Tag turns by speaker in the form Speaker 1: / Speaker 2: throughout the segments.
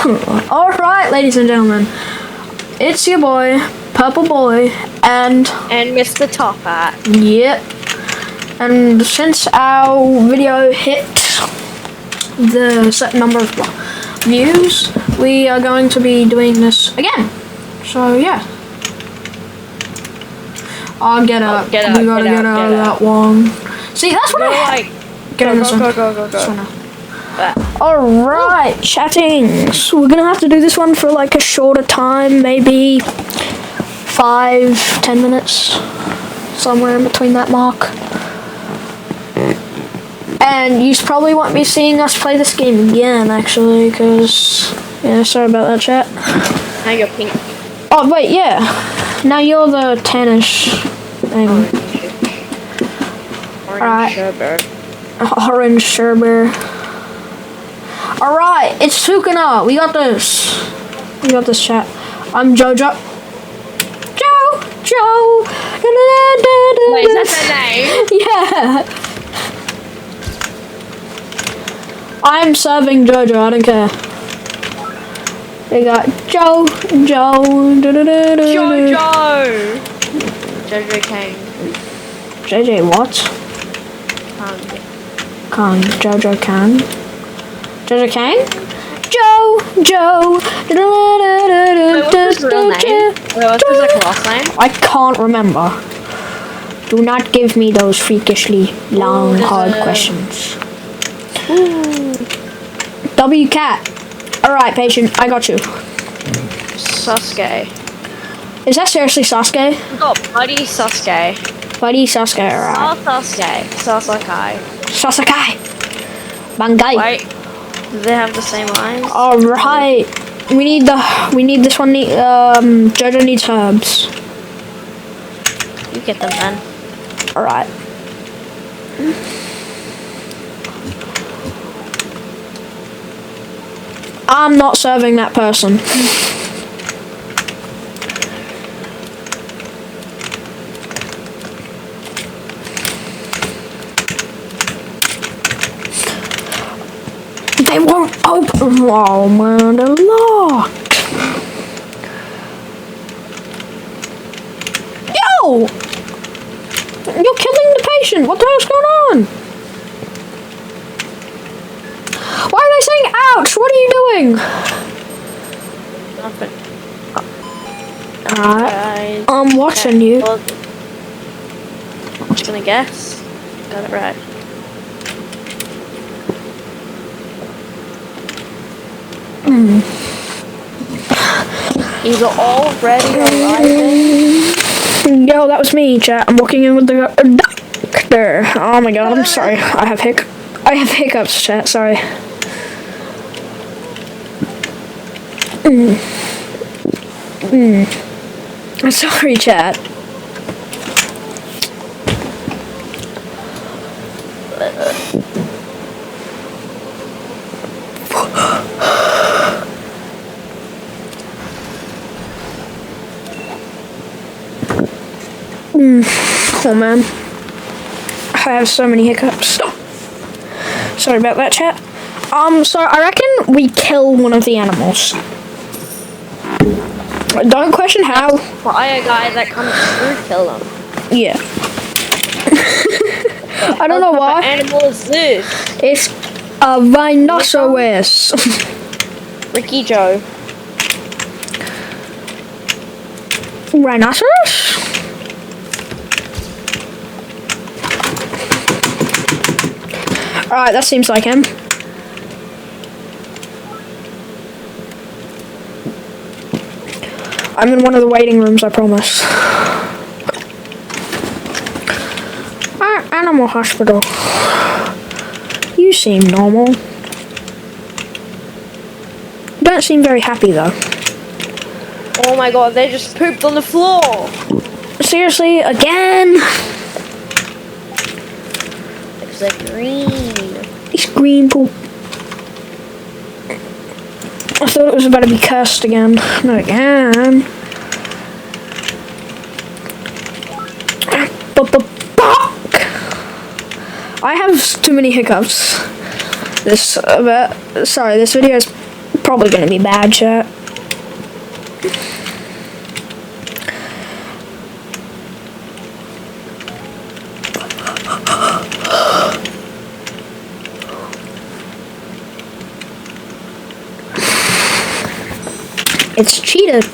Speaker 1: Alright, ladies and gentlemen. It's your boy, Purple Boy, and
Speaker 2: Mr. Top Hat.
Speaker 1: Yep. And since our video hit the certain number of views, we are going to be doing this again. So yeah. I'll get up. We gotta get out of that one. See, that's what I like. Get in this one. Go. Alright, chattings. We're gonna have to do this one for like a shorter time, maybe 5-10 minutes, somewhere in between that mark. And you probably won't be seeing us play this game again, actually, because yeah, sorry about that, chat.
Speaker 2: Now you're pink.
Speaker 1: Oh wait, yeah. Now you're the tannish thing.
Speaker 2: Orange sherbet.
Speaker 1: Orange sherbet. Alright, it's Sukuna. We got this. We got this, chat. I'm Jojo. Joe.
Speaker 2: Wait, is that their name?
Speaker 1: Yeah. I'm serving Jojo. I don't care. We got Joe.
Speaker 2: Jojo Kang.
Speaker 1: JJ what? Kang. Jojo Kang. Jojo Kang? Joe.
Speaker 2: Wait, what's his real name? What's his like last name?
Speaker 1: I can't remember. Do not give me those freakishly long, hard questions. W cat. Alright, patient, I got you.
Speaker 2: Sasuke.
Speaker 1: Is that seriously Sasuke?
Speaker 2: Oh, Buddy Sasuke.
Speaker 1: Buddy Sasuke, alright.
Speaker 2: Sasuke.
Speaker 1: Sasuke. Bangai.
Speaker 2: Wait, do they have the same lines?
Speaker 1: Alright. We need this one. Jojo needs herbs.
Speaker 2: You get them then.
Speaker 1: Alright. I'm not serving that person. They won't open. Oh man, they're locked. Yo! You're killing the patient. What the hell's going on? Why are they saying ouch? What are you doing?
Speaker 2: Nothing.
Speaker 1: Alright. I'm watching you.
Speaker 2: Well, I'm just gonna guess. Got it right. Either already arriving.
Speaker 1: Yo, that was me, chat. I'm walking in with the doctor. Oh my god, I'm sorry. I have hiccups, chat. Sorry. I'm sorry, chat. Oh man, I have so many hiccups. Sorry about that, chat. So I reckon we kill one of the animals. Don't question how.
Speaker 2: Fire guy that comes through, kill him.
Speaker 1: Yeah. I don't know why.
Speaker 2: What animal is this?
Speaker 1: It's a rhinoceros.
Speaker 2: Ricky Joe.
Speaker 1: Rhinoceros? Alright, that seems like him. I'm in one of the waiting rooms, I promise. Animal hospital. You seem normal. You don't seem very happy though.
Speaker 2: Oh my god, they just pooped on the floor.
Speaker 1: Seriously, again?
Speaker 2: It's like green.
Speaker 1: It's green poop. I thought it was about to be cursed again. Not again. I have too many hiccups. This video is probably gonna be bad, chat. It's cheated.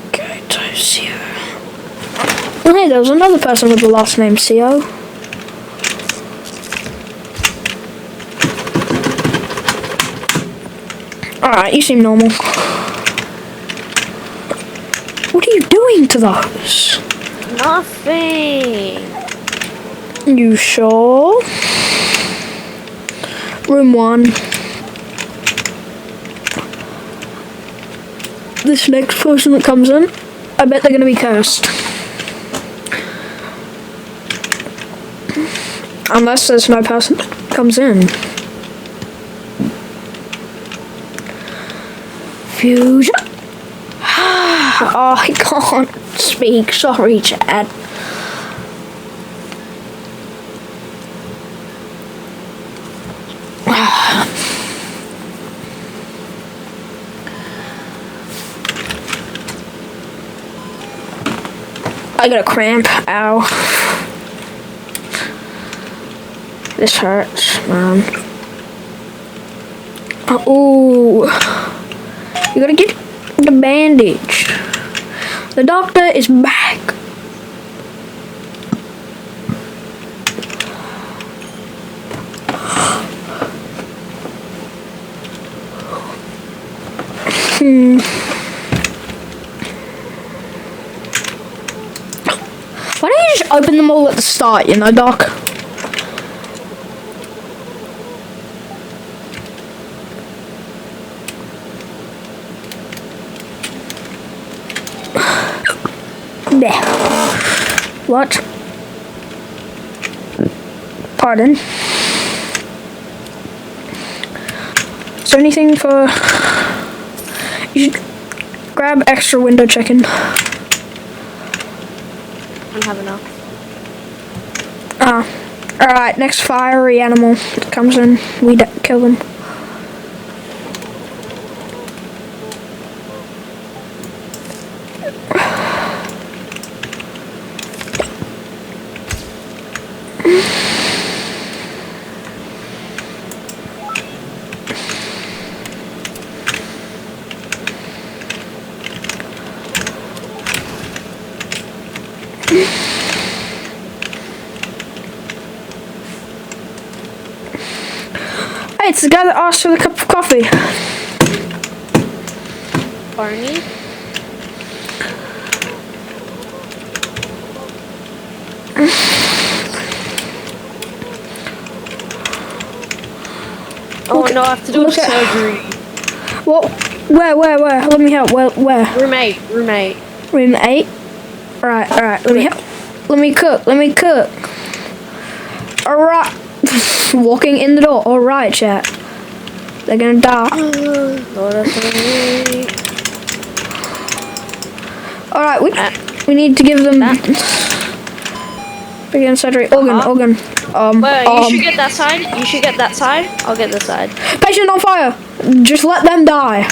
Speaker 1: Okay, CO. Oh, hey, there was another person with the last name CO. Alright, you seem normal. What are you doing to those?
Speaker 2: Nothing.
Speaker 1: You sure? Room 1. This next person that comes in, I bet they're gonna be cursed. Unless there's no person that comes in. Fusion. Oh, I can't speak. Sorry, Chad. I got a cramp. Ow. This hurts, man. Oh, you gotta get the bandage. The doctor is back. Why don't you just open them all at the start, you know, Doc? There. What? Pardon? Is there anything for... You should grab extra window chicken.
Speaker 2: I don't have enough.
Speaker 1: Alright, next fiery animal that comes in, we kill them. Hey, it's the guy that asked for the cup of coffee.
Speaker 2: Barney? Oh no, I have to do surgery.
Speaker 1: What? Where? Let me help. Where?
Speaker 2: Room 8.
Speaker 1: Room 8? Alright. Let me cook. Alright. Walking in the door. Alright, chat. They're gonna die. Alright, we need to give them... Begin surgery. Organ.
Speaker 2: Well, you should get that side. I'll get this side.
Speaker 1: Patient on fire. Just let them die.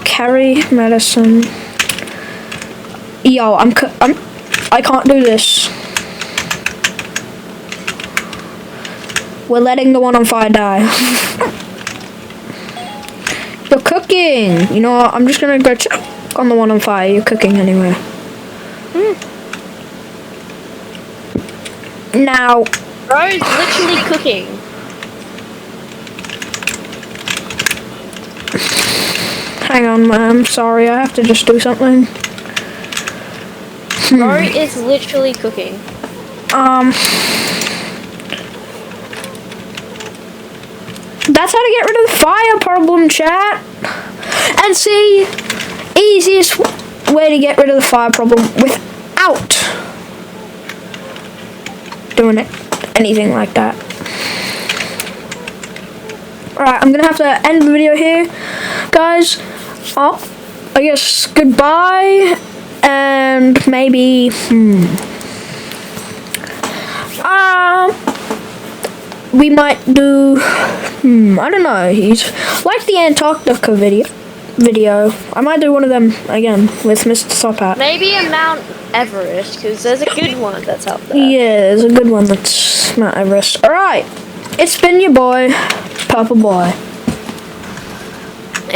Speaker 1: Carry medicine. Yo, I can't do this. We're letting the one on fire die. You're cooking. You know what? I'm just gonna go check on the one on fire. You're cooking anyway. Now.
Speaker 2: Bro is literally cooking.
Speaker 1: Hang on, man. Sorry, I have to just do something.
Speaker 2: Bro is literally cooking.
Speaker 1: That's how to get rid of the fire problem, chat. And see, easiest way to get rid of the fire problem without doing anything like that. Alright, I'm gonna have to end the video here, guys. I guess goodbye, and maybe we might do, I don't know, he's like the Antarctica video. I might do one of them again with Mr. Sopat.
Speaker 2: Maybe a Mount Everest, because there's a good one that's out there.
Speaker 1: Yeah, there's a good one that's Mount Everest. Alright, it's been your boy, Purple Boy.